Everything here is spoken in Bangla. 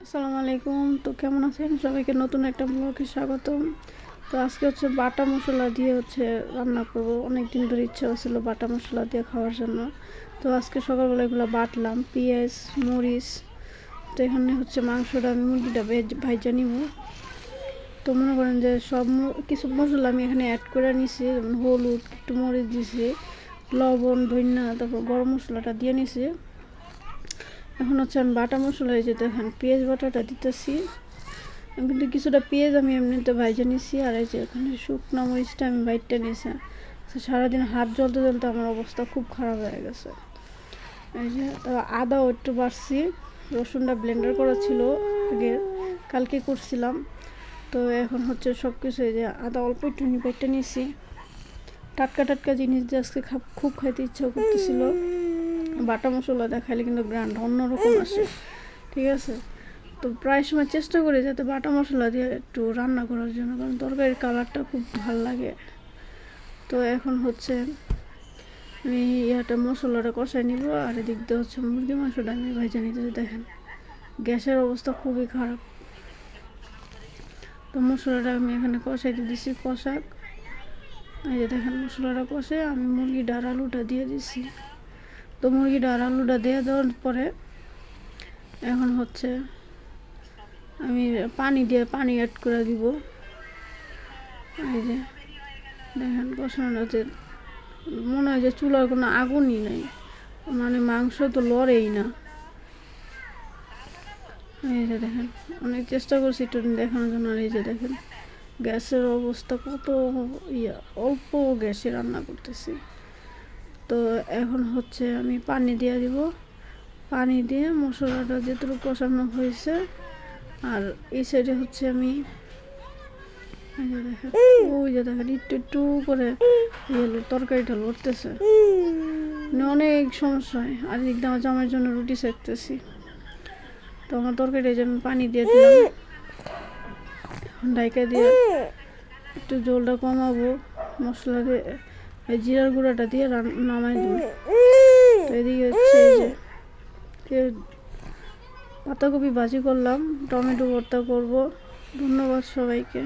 আসসালামু আলাইকুম। তো কেমন আছেন সবাইকে? নতুন একটা ব্লগে স্বাগতম। তো আজকে হচ্ছে বাটা মশলা দিয়ে রান্না করব। অনেক দিন ধরে ইচ্ছা হচ্ছিল বাটা মশলা দিয়ে খাওয়ার জন্য। তো আজকে সকালবেলা এগুলো বাটলাম, পেঁয়াজ, মরিচ। তো এখানে মাংসটা, আমি মুরগিটা ভাইজা নিব। তো মনে করেন যে কিছু মশলা আমি এখানে অ্যাড করে নিছি, যেমন হলুদ, একটু মরিচ দিছি, লবণ, ধনিয়া, তারপর গরম মশলাটা দিয়ে নিছি। এখন আমি বাটা মশলা দেখেন পেঁয়াজ বাটাটা দিতেছি। কিন্তু কিছুটা পেঁয়াজ আমি এমনিতে ভাইজে নিছি, আর এখানে শুকনো মরিচটা আমি বাইটটা নিয়েছি। সারাদিন হাত জ্বলতে জ্বলতে আমার অবস্থা খুব খারাপ হয়ে গেছে। তো আদাও একটু বাড়ছি, রসুনটা ব্লেন্ডার করা ছিল আগে, কালকে করছিলাম। তো এখন সব কিছু আদা অল্প একটু বাইটটা নিয়েছি। টাটকা টাটকা জিনিস দিয়ে আজকে খুব খাইতে ইচ্ছা করতেছিল। বাটা মশলা দেখাইলে কিন্তু গ্রান্ড অন্যরকম আসে, ঠিক আছে? তো প্রায় সময় চেষ্টা করি যাতে বাটা মশলা দিয়ে একটু রান্না করার জন্য, কারণ তরকারির কালারটা খুব ভালো লাগে। তো এখন আমি মশলাটা কষাই নিব, আর এদিক দিয়ে মুরগি মাংসটা আমি ভেজে নিতে। দেখেন গ্যাসের অবস্থা খুবই খারাপ। তো মশলাটা আমি এখানে কষাইতে দিছি, কষাক। দেখেন মশলাটা কষে আমি মুরগিটা আর আলুটা দিয়ে দিছি। তো মুরগিটা আর আলুটা দিয়ে দেওয়ার পরে এখন আমি পানি অ্যাড করে দিব। দেখেন কষানোতে মনে হয় যে চুলার কোনো আগুনই নাই, মানে মাংস তো লড়েই না। দেখেন অনেক চেষ্টা করছি একটু দেখানোর জন্য। আর দেখেন গ্যাসের অবস্থা কত অল্প গ্যাসে রান্না করতেছি। তো এখন আমি পানি দিয়ে দিব। পানি দিয়ে মশলাটা যেটুকু কষানো হয়েছে, আর এই সাইডে আমি দেখেন একটু একটু করে তরকারিটা লড়তেছে, মানে অনেক সমস্যা হয়। আর এদিক দিয়ে আমার জামাইয়ের জন্য রুটি সেঁকতেছি। তো আমার তরকারিটা আমি পানি দিয়ে দিলাম, ঢাইকা দিয়ে একটু জলটা কমাবো, মশলা দিয়ে জিরার গুঁড়াটা দিয়ে নামাই দেবো। তো এদিকে পাতাকপি ভাজি করলাম, টমেটো ভর্তা করব। ধন্যবাদ সবাইকে।